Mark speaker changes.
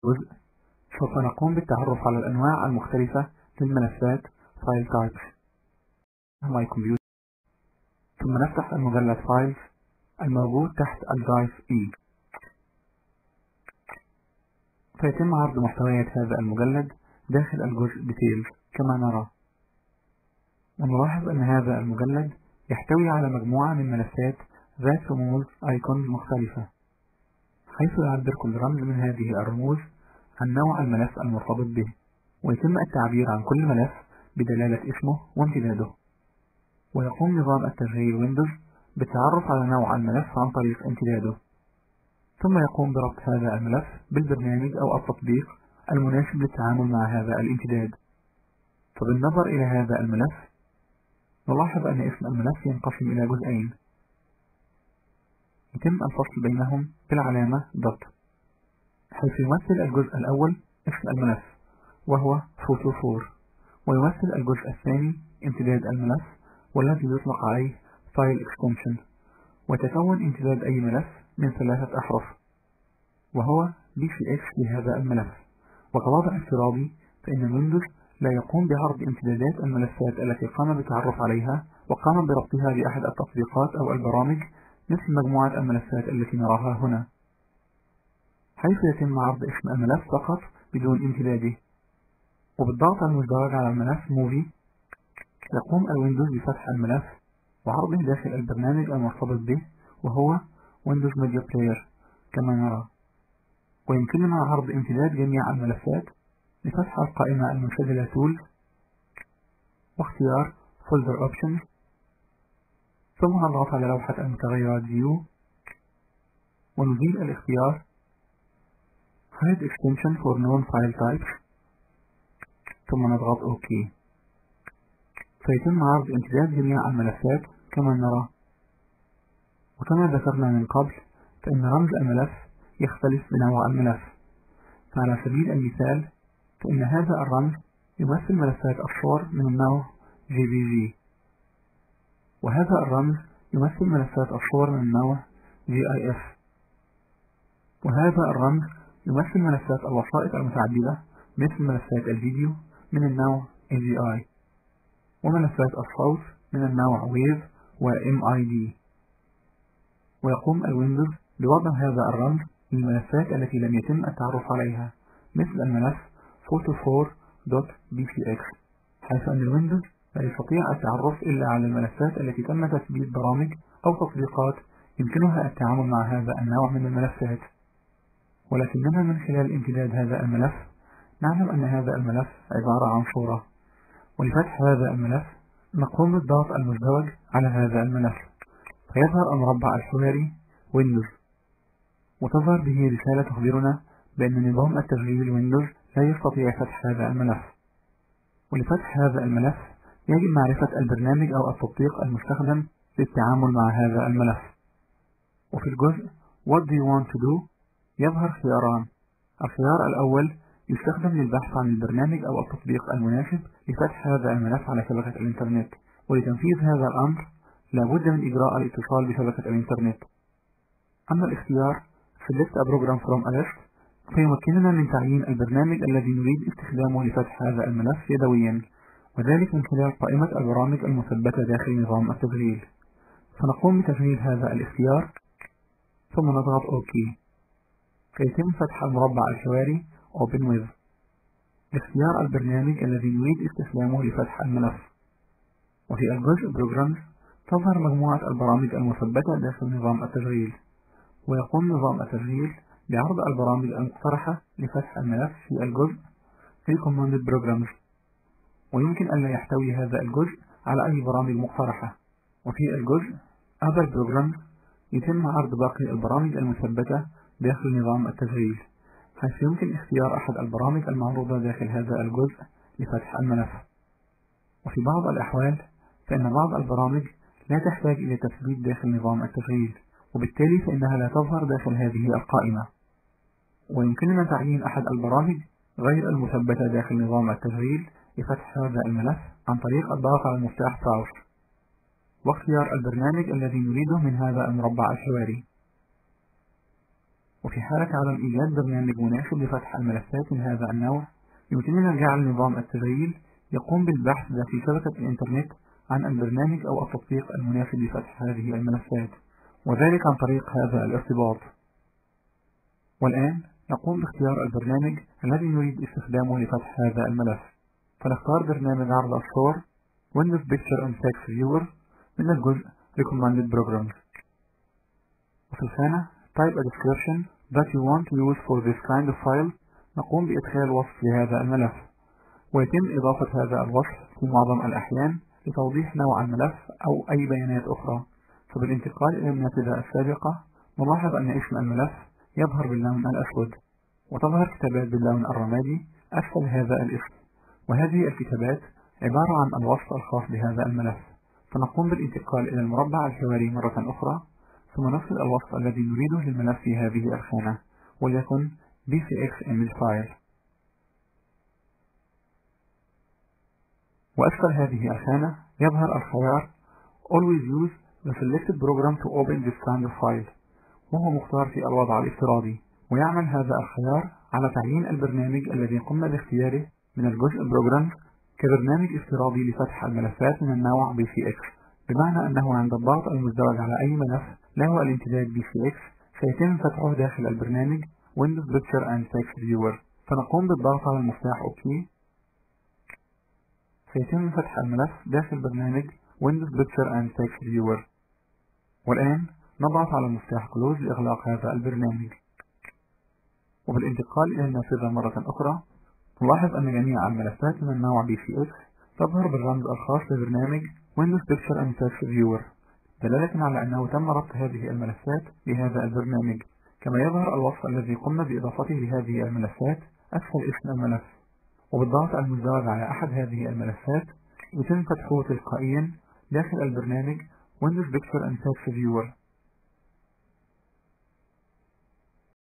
Speaker 1: جزء سوف نقوم بالتعرف على الأنواع المختلفة للملفات فايل تايبس ماي كمبيوتر، ثم نفتح المجلد فايلز الموجود تحت الدرايف E، فيتم عرض محتويات هذا المجلد داخل الجزء ديتيلز كما نرى. ونلاحظ أن هذا المجلد يحتوي على مجموعة من ملفات ذات رموز أيقونز مختلفة، حيث يعبر كل رمز من هذه الرموز عن نوع الملف المرتبط به، ويتم التعبير عن كل ملف بدلالة اسمه وامتداده. ويقوم نظام التشغيل ويندوز بالتعرف على نوع الملف عن طريق امتداده، ثم يقوم بربط هذا الملف بالبرنامج أو التطبيق المناسب للتعامل مع هذا الامتداد. فبالنظر إلى هذا الملف نلاحظ أن اسم الملف ينقسم إلى جزئين، يتم الفصل بينهم بالعلامة دوت، حيث يمثل الجزء الأول اسم الملف وهو فوتو 4، ويمثل الجزء الثاني امتداد الملف والذي يطلق عليه فايل اكستنشن. وتكون امتداد أي ملف من 3 أحرف وهو BCX لهذا الملف. وكوضع افتراضي فإن ويندوز لا يقوم بعرض امتدادات الملفات التي قام بالتعرف عليها وقام بربطها بأحد التطبيقات أو البرامج مثل مجموعة الملفات التي نراها هنا، حيث يتم عرض اسم الملف فقط بدون امتداده. وبالضغط المزدوج على الملف موفي يقوم الويندوز بفتح الملف وعرضه داخل البرنامج المرتبط به وهو ويندوز ميديا بلاير كما نرى. ويمكننا عرض امتداد جميع الملفات لفتح القائمة المنسدلة تول واختيار فولدر اوبشنز، ثم نضغط على لوحة المتغيرات فيو ونزيل الاختيار hide extension for known file types، ثم نضغط OK. فيتم عرض امتداد جميع الملفات كما نرى. وكما ذكرنا من قبل فإن رمز الملف يختلف بنوع الملف، فعلى سبيل المثال فإن هذا الرمز يمثل ملفات الصور من النوع JPG، وهذا الرمز يمثل ملفات الصور من النوع GIF، وهذا الرمز يمثل ملفات الوسائط المتعددة مثل ملفات الفيديو من النوع AVI، وملفات الصوت من النوع WAV و MID. ويقوم الويندوز بوضع هذا الرمز للملفات التي لم يتم التعرف عليها مثل الملف photo4.bcx، حيث أن الويندوز لا يستطيع التعرف إلا على الملفات التي تم تثبيت برامج أو تطبيقات يمكنها التعامل مع هذا النوع من الملفات. ولكننا من خلال امتداد هذا الملف نعلم أن هذا الملف عبارة عن صورة، ولفتح هذا الملف نقوم بالضغط المزدوج على هذا الملف فيظهر المربع الحواري ويندوز، وتظهر به رسالة تخبرنا بأن نظام التشغيل ويندوز لا يستطيع فتح هذا الملف. ولفتح هذا الملف يجب معرفة البرنامج أو التطبيق المستخدم للتعامل مع هذا الملف. وفي الجزء What do you want to do يظهر خياران. الخيار الأول يستخدم للبحث عن البرنامج أو التطبيق المناسب لفتح هذا الملف على شبكة الانترنت، ولتنفيذ هذا الأمر لابد من إجراء الاتصال بشبكة الانترنت. أما الاختيار Select a program from a list فيمكننا من تعيين البرنامج الذي نريد استخدامه لفتح هذا الملف يدويا، وذلك من خلال قائمة البرامج المثبتة داخل نظام التشغيل. فنقوم بتشغيل هذا الاختيار ثم نضغط OK، فيتم فتح المربع الحواري Open with لاختيار البرنامج الذي نريد استخدامه لفتح الملف. وفي الجزء Programs تظهر مجموعة البرامج المثبتة داخل نظام التشغيل، ويقوم نظام التشغيل بعرض البرامج المقترحة لفتح الملف في الجزء Recommended Programs، ويمكن أن لا يحتوي هذا الجزء على أي برامج مقترحة. وفي الجزء Other Programs يتم عرض باقي البرامج المثبتة داخل نظام التشغيل، حيث يمكن اختيار أحد البرامج المعروضة داخل هذا الجزء لفتح الملف. وفي بعض الأحوال فإن بعض البرامج لا تحتاج إلى تثبيت داخل نظام التشغيل، وبالتالي فإنها لا تظهر داخل هذه القائمة. ويمكننا تعيين أحد البرامج غير المثبتة داخل نظام التشغيل لفتح هذا الملف عن طريق الضغط على المفتاح Browse واختيار البرنامج الذي نريده من هذا المربع الحواري. وفي حالة عدم إيجاد برنامج مناسب لفتح الملفات من هذا النوع، يمكننا جعل نظام التسجيل يقوم بالبحث في شبكة الانترنت عن البرنامج أو التطبيق المناسب لفتح هذه الملفات، وذلك عن طريق هذا الارتباط. والآن نقوم باختيار البرنامج الذي نريد استخدامه لفتح هذا الملف، فنختار برنامج عرض الصور Windows Picture and Text Viewer من الجزء Recommended Programs. وفي الخانة Type a description that you want to use for this kind of file نقوم بإدخال وصف لهذا الملف، ويتم إضافة هذا الوصف في معظم الأحيان لتوضيح نوع الملف أو أي بيانات أخرى. فبالانتقال إلى النافذة السابقة نلاحظ أن اسم الملف يظهر باللون الأسود، وتظهر كتابات باللون الرمادي أسفل هذا الاسم، وهذه الكتابات عبارة عن الوصف الخاص بهذا الملف. فنقوم بالانتقال إلى المربع الحواري مرة أخرى، ثم نفصل الوصف الذي نريده للملف في هذه الخانة، وليكن bcx image file. وأسفل هذه الخانة يظهر الخيار Always use the selected program to open this kind of file، وهو مختار في الوضع الافتراضي، ويعمل هذا الخيار على تعيين البرنامج الذي قمنا باختياره من الجزء Programs كبرنامج افتراضي لفتح الملفات من النوع bcx، بمعنى أنه عند الضغط المزدوج على أي ملف له الامتداد bcx سيتم فتحه داخل البرنامج Windows Picture and Text Viewer. فنقوم بالضغط على المفتاح OK، سيتم فتح الملف داخل برنامج Windows Picture and Text Viewer. والآن نضغط على المفتاح Close لإغلاق هذا البرنامج. وبالانتقال إلى النافذة مرة أخرى نلاحظ أن جميع الملفات من النوع bcx تظهر بالرمز الخاص ببرنامج Windows Picture and Text Viewer، دلالة على أنه تم ربط هذه الملفات لهذا البرنامج، كما يظهر الوصف الذي قمنا بإضافته لهذه الملفات أسفل اسم الملف. وبالضغط المزدوج على أحد هذه الملفات يتم فتحه تلقائيا داخل البرنامج Windows Picture and Text Viewer.